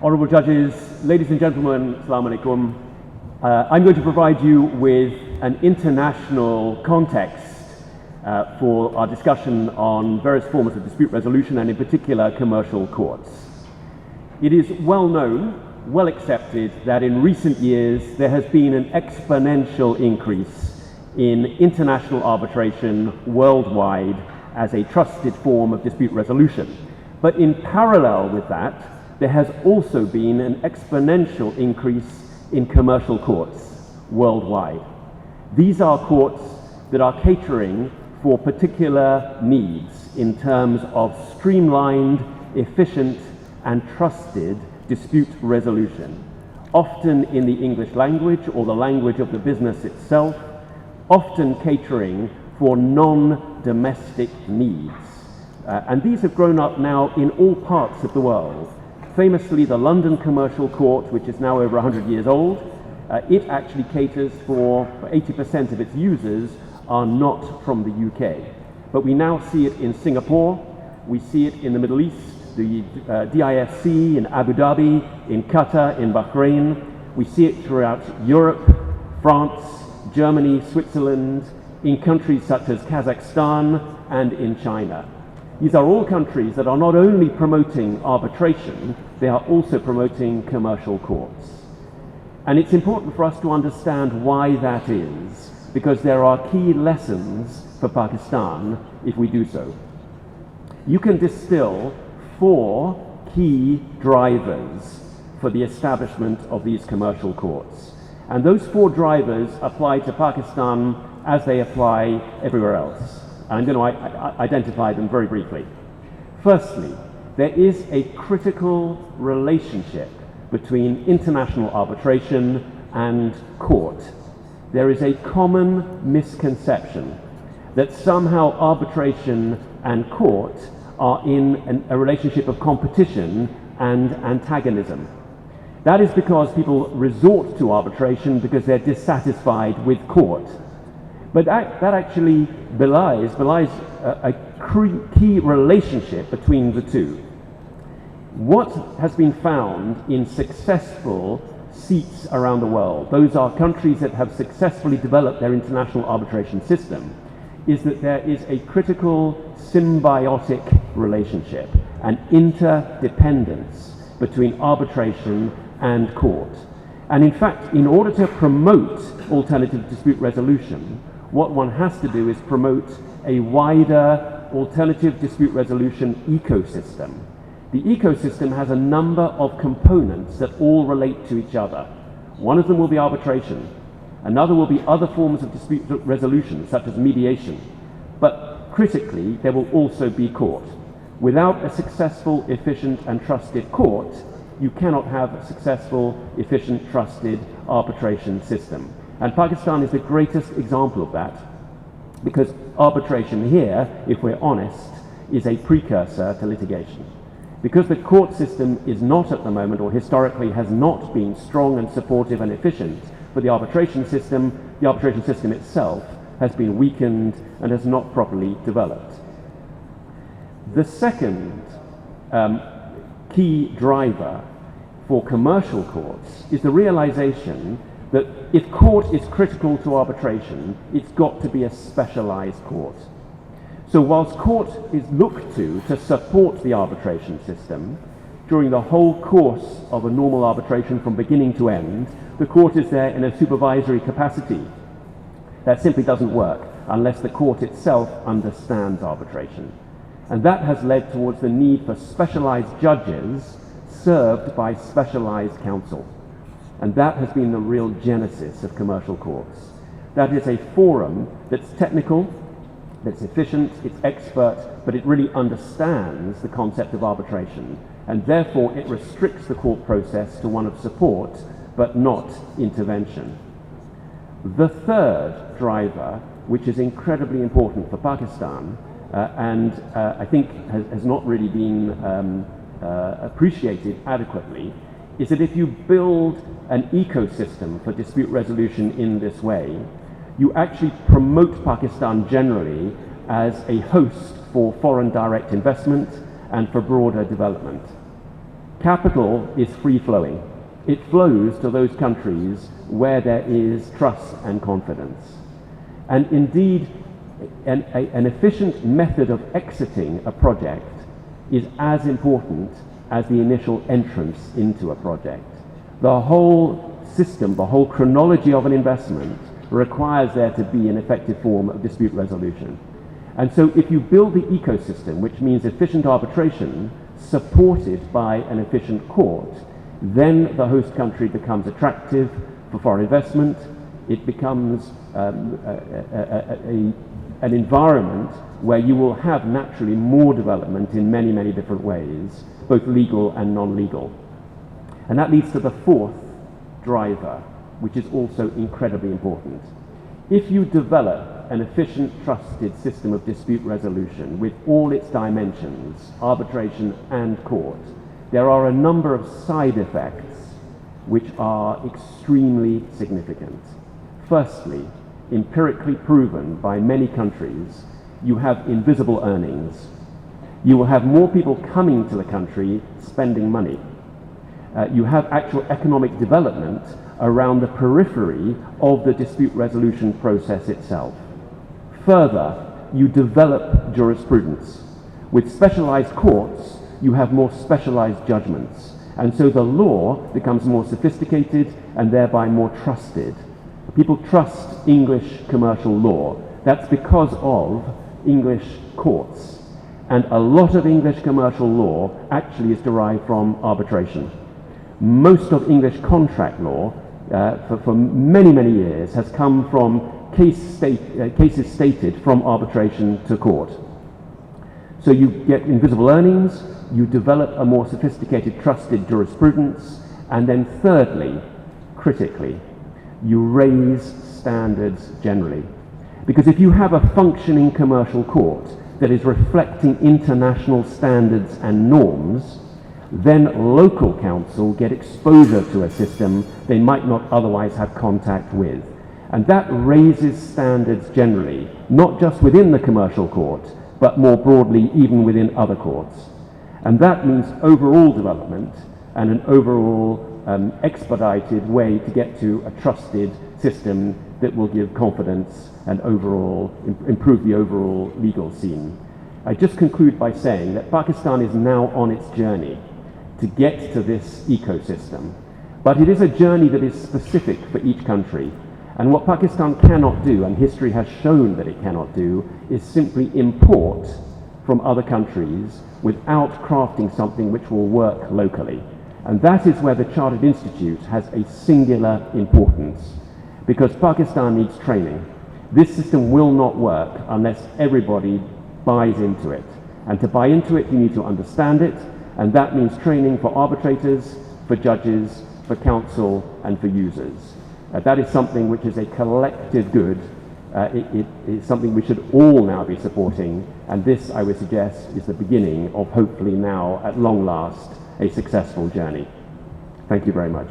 Honourable Judges, ladies and gentlemen, Assalamu alaikum. I'm going to provide you with an international context for our discussion on various forms of dispute resolution and in particular commercial courts. It is well known, well accepted that in recent years there has been an exponential increase in international arbitration worldwide as a trusted form of dispute resolution. But in parallel with that, there has also been an exponential increase in commercial courts worldwide. These are courts that are catering for particular needs in terms of streamlined, efficient, and trusted dispute resolution, often in the English language or the language of the business itself, often catering for non-domestic needs. And these have grown up now in all parts of the world. Famously, the London Commercial Court, which is now over 100 years old, it actually caters for 80% of its users are not from the UK. But we now see it in Singapore, we see it in the Middle East, the DIFC in Abu Dhabi, in Qatar, in Bahrain. We see it throughout Europe, France, Germany, Switzerland, in countries such as Kazakhstan and in China. These are all countries that are not only promoting arbitration, they are also promoting commercial courts. And it's important for us to understand why that is, because there are key lessons for Pakistan if we do so. You can distill 4 key drivers for the establishment of these commercial courts. And those 4 drivers apply to Pakistan as they apply everywhere else. I'm going to identify them very briefly. Firstly, there is a critical relationship between international arbitration and court. There is a common misconception that somehow arbitration and court are in a relationship of competition and antagonism. That is because people resort to arbitration because they're dissatisfied with court. But that actually belies a key relationship between the two. What has been found in successful seats around the world, those are countries that have successfully developed their international arbitration system, is that there is a critical symbiotic relationship, an interdependence between arbitration and court. And in fact, in order to promote alternative dispute resolution, what one has to do is promote a wider alternative dispute resolution ecosystem. The ecosystem has a number of components that all relate to each other. One of them will be arbitration. Another will be other forms of dispute resolution, such as mediation. But critically, there will also be court. Without a successful, efficient, and trusted court, you cannot have a successful, efficient, trusted arbitration system. And Pakistan is the greatest example of that, because arbitration here, if we're honest, is a precursor to litigation. Because the court system is not at the moment, or historically has not been strong and supportive and efficient for the arbitration system itself has been weakened and has not properly developed. The second key driver for commercial courts is the realization that if court is critical to arbitration, it's got to be a specialized court. So whilst court is looked to support the arbitration system, during the whole course of a normal arbitration from beginning to end, the court is there in a supervisory capacity. That simply doesn't work unless the court itself understands arbitration. And that has led towards the need for specialized judges served by specialized counsel. And that has been the real genesis of commercial courts. That is a forum that's technical, that's efficient, it's expert, but it really understands the concept of arbitration. And therefore it restricts the court process to one of support, but not intervention. The third driver, which is incredibly important for Pakistan, and I think has not really been appreciated adequately, is that if you build an ecosystem for dispute resolution in this way, you actually promote Pakistan generally as a host for foreign direct investment and for broader development. Capital is free-flowing. It flows to those countries where there is trust and confidence. And indeed, an efficient method of exiting a project is as important as the initial entrance into a project. The whole system, the whole chronology of an investment requires there to be an effective form of dispute resolution. And so if you build the ecosystem, which means efficient arbitration supported by an efficient court, then the host country becomes attractive for foreign investment. It becomes an environment where you will have naturally more development in many, many different ways, both legal and non-legal. And that leads to the fourth driver, which is also incredibly important. If you develop an efficient, trusted system of dispute resolution with all its dimensions, arbitration and court, there are a number of side effects which are extremely significant. Firstly, empirically proven by many countries, you have invisible earnings. You will have more people coming to the country spending money. You have actual economic development around the periphery of the dispute resolution process itself. Further, you develop jurisprudence. With specialized courts, you have more specialized judgments. And so the law becomes more sophisticated and thereby more trusted. People trust English commercial law. That's because of English courts. And a lot of English commercial law actually is derived from arbitration. Most of English contract law for many, many years has come from cases stated from arbitration to court. So you get invisible earnings, you develop a more sophisticated, trusted jurisprudence, and then thirdly, critically, you raise standards generally. Because if you have a functioning commercial court that is reflecting international standards and norms, then local counsel get exposure to a system they might not otherwise have contact with. And that raises standards generally, not just within the commercial court, but more broadly even within other courts. And that means overall development and an overall expedited way to get to a trusted system that will give confidence and overall improve the overall legal scene. I just conclude by saying that Pakistan is now on its journey to get to this ecosystem. But it is a journey that is specific for each country. And what Pakistan cannot do, and history has shown that it cannot do, is simply import from other countries without crafting something which will work locally. And that is where the Chartered Institute has a singular importance, because Pakistan needs training. This system will not work unless everybody buys into it. And to buy into it, you need to understand it, and that means training for arbitrators, for judges, for counsel, and for users. That is something which is a collective good. It is something we should all now be supporting, and this, I would suggest, is the beginning of hopefully now, at long last, a successful journey. Thank you very much.